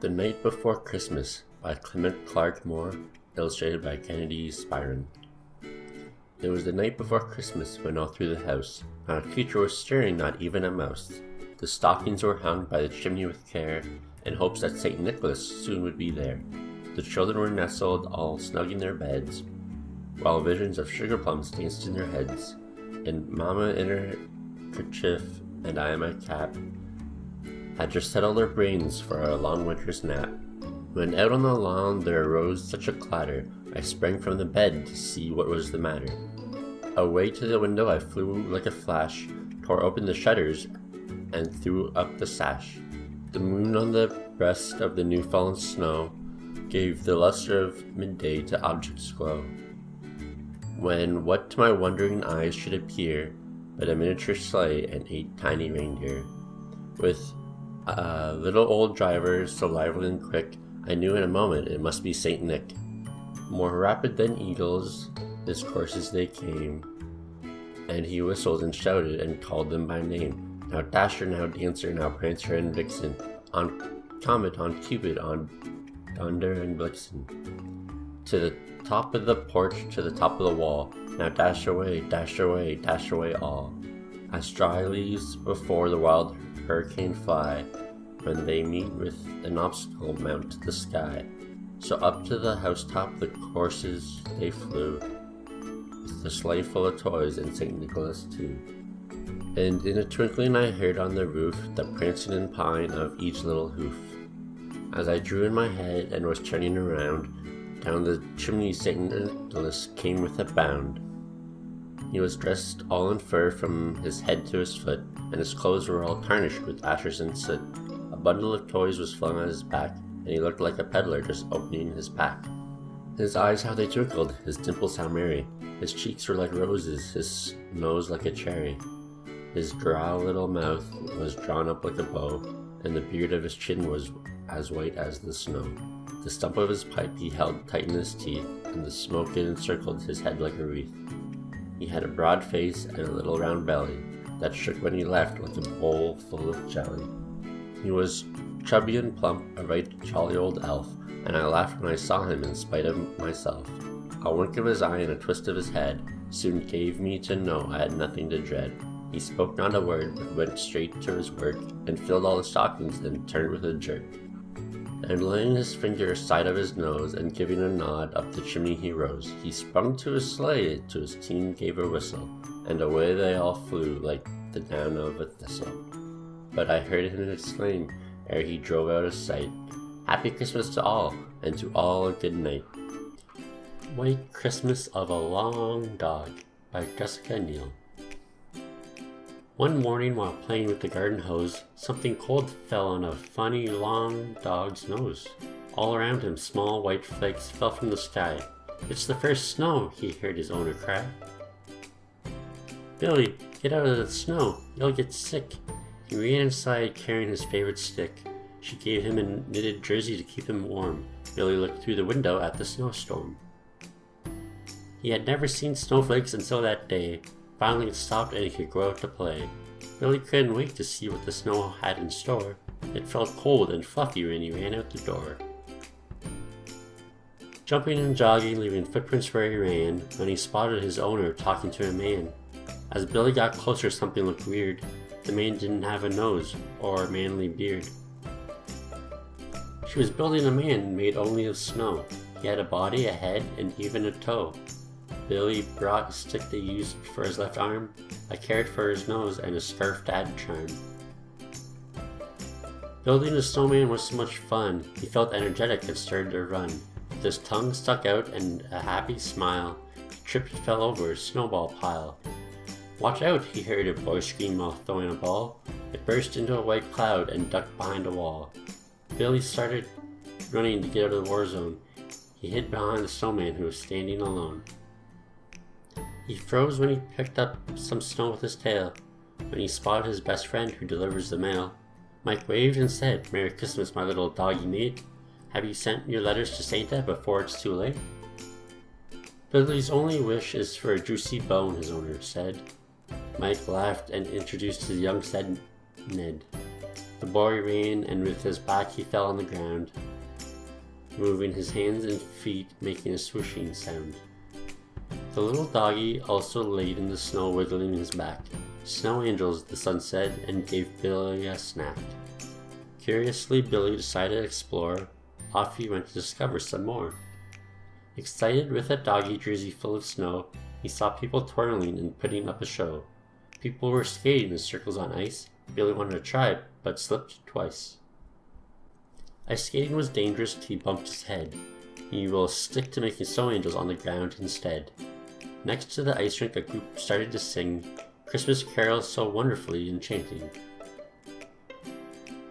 The Night Before Christmas by Clement Clark Moore, illustrated by Kennedy Spyron. It was the night before Christmas when all through the house not a creature was stirring, not even a mouse. The stockings were hung by the chimney with care, in hopes that St. Nicholas soon would be there. The children were nestled all snug in their beds, while visions of sugar plums danced in their heads, and Mamma in her kerchief and I in my cap had just settled their brains for a long winter's nap. When out on the lawn there arose such a clatter, I sprang from the bed to see what was the matter. Away to the window I flew like a flash, tore open the shutters, and threw up the sash. The moon on the breast of the new-fallen snow gave the luster of midday to objects' glow. When what to my wondering eyes should appear but a miniature sleigh and 8 tiny reindeer, with a little old driver so lively and quick, I knew in a moment it must be Saint Nick. More rapid than eagles, his courses they came, and he whistled and shouted and called them by name. Now Dasher, now Dancer, now Prancer and Vixen, on Comet, on Cupid, on Thunder and Blitzen. To the top of the porch, to the top of the wall, now dash away, dash away, dash away all. As dry leaves before the wild hurricane fly, when they meet with an obstacle mount to the sky. So up to the housetop the courses they flew, with the sleigh full of toys and St. Nicholas too. And in a twinkling I heard on the roof the prancing and pawing of each little hoof. As I drew in my head and was turning around, down the chimney St. Nicholas came with a bound. He was dressed all in fur from his head to his foot, and his clothes were all tarnished with ashes and soot. A bundle of toys was flung on his back, and he looked like a peddler just opening his pack. His eyes how they twinkled, his dimples how merry, his cheeks were like roses, his nose like a cherry. His dry little mouth was drawn up like a bow, and the beard of his chin was as white as the snow. The stump of his pipe he held tight in his teeth, and the smoke encircled his head like a wreath. He had a broad face and a little round belly that shook when he laughed like a bowl full of jelly. He was chubby and plump, a right jolly old elf, and I laughed when I saw him in spite of myself. A wink of his eye and a twist of his head soon gave me to know I had nothing to dread. He spoke not a word, but went straight to his work, and filled all the stockings, then turned with a jerk. And laying his finger aside of his nose, and giving a nod, up the chimney he rose. He sprung to his sleigh, to his team gave a whistle, and away they all flew like the down of a thistle. But I heard him exclaim, ere he drove out of sight, "Happy Christmas to all, and to all a good night." White Christmas of a Long Dog by Jessica Neal. One morning while playing with the garden hose, something cold fell on a funny long dog's nose. All around him small white flakes fell from the sky. "It's the first snow," he heard his owner cry. "Billy, get out of the snow, you'll get sick." He ran inside carrying his favorite stick. She gave him a knitted jersey to keep him warm. Billy looked through the window at the snowstorm. He had never seen snowflakes until that day. Finally it stopped and he could go out to play. Billy couldn't wait to see what the snow had in store. It felt cold and fluffy when he ran out the door. Jumping and jogging, leaving footprints where he ran, when he spotted his owner talking to a man. As Billy got closer, something looked weird. The man didn't have a nose or a manly beard. She was building a man made only of snow. He had a body, a head, and even a toe. Billy brought a stick they used for his left arm, a carrot for his nose, and a scarf to add charm. Building a snowman was so much fun, he felt energetic and started to run. With his tongue stuck out and a happy smile, he tripped and fell over a snowball pile. "Watch out," he heard a boy scream while throwing a ball. It burst into a white cloud and ducked behind a wall. Billy started running to get out of the war zone. He hid behind the snowman who was standing alone. He froze when he picked up some snow with his tail, when he spotted his best friend who delivers the mail. Mike waved and said, "Merry Christmas, my little doggy mate. Have you sent your letters to Santa before it's too late?" "Billy's only wish is for a juicy bone," his owner said. Mike laughed and introduced his young son, Ned. The boy ran, and with his back he fell on the ground, moving his hands and feet, making a swooshing sound. The little doggy also laid in the snow, wiggling his back. "Snow angels," the sun said, and gave Billy a snack. Curiously, Billy decided to explore. Off he went to discover some more. Excited with a doggy jersey full of snow, he saw people twirling and putting up a show. People were skating in circles on ice. Billy wanted to try, but slipped twice. Ice skating was dangerous till he bumped his head. He will stick to making snow angels on the ground instead. Next to the ice rink, a group started to sing Christmas carols so wonderfully enchanting.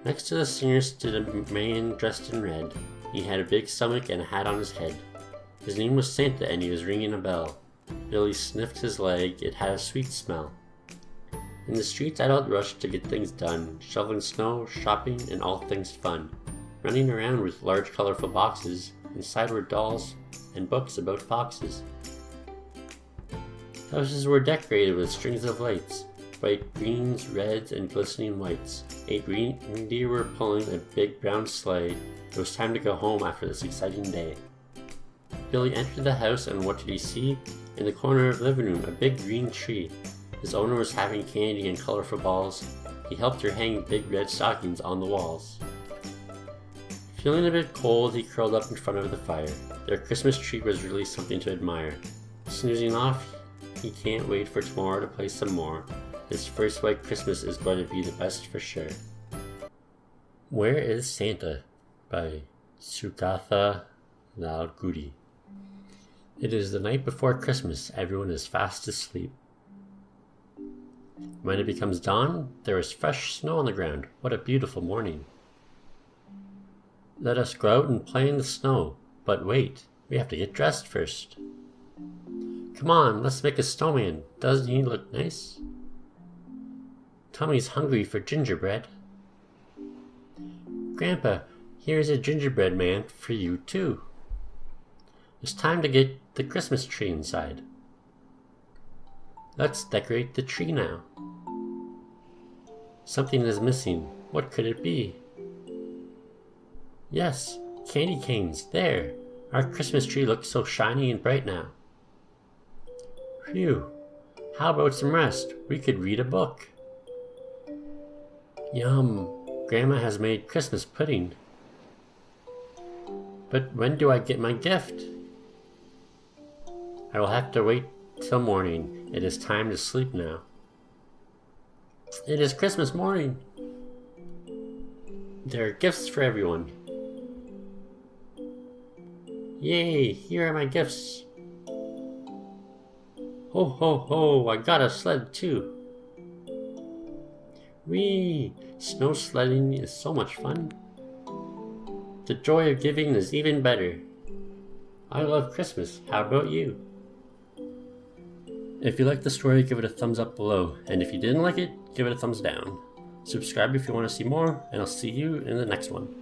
Next to the singers stood a man dressed in red. He had a big stomach and a hat on his head. His name was Santa, and he was ringing a bell. Billy sniffed his leg, it had a sweet smell. In the streets adults rushed to get things done, shoveling snow, shopping, and all things fun. Running around with large colorful boxes, inside were dolls and books about foxes. Houses were decorated with strings of lights, bright greens, reds, and glistening whites. 8 reindeer were pulling a big brown sleigh. It was time to go home after this exciting day. Billy entered the house, and what did he see? In the corner of the living room, a big green tree. His owner was having candy and colorful balls. He helped her hang big red stockings on the walls. Feeling a bit cold, he curled up in front of the fire. Their Christmas tree was really something to admire. Snoozing off, he can't wait for tomorrow to play some more. His first white Christmas is going to be the best for sure. Where is Santa? By Sugatha Loudgoody. It is the night before Christmas. Everyone is fast asleep. When it becomes dawn, there is fresh snow on the ground. What a beautiful morning. Let us go out and play in the snow. But wait, we have to get dressed first. Come on, let's make a snowman. Doesn't he look nice? Tommy's hungry for gingerbread. Grandpa, here's a gingerbread man for you too. It's time to get the Christmas tree inside. Let's decorate the tree now. Something is missing. What could it be? Yes, candy canes. There. Our Christmas tree looks so shiny and bright now. Phew. How about some rest? We could read a book. Yum. Grandma has made Christmas pudding. But when do I get my gift? I will have to wait till morning. It is time to sleep now. It is Christmas morning. There are gifts for everyone. Yay, here are my gifts. Ho ho ho, I got a sled too. Whee! Snow sledding is so much fun. The joy of giving is even better. I love Christmas. How about you? If you liked the story, give it a thumbs up below. And if you didn't like it, give it a thumbs down. Subscribe if you want to see more, and I'll see you in the next one.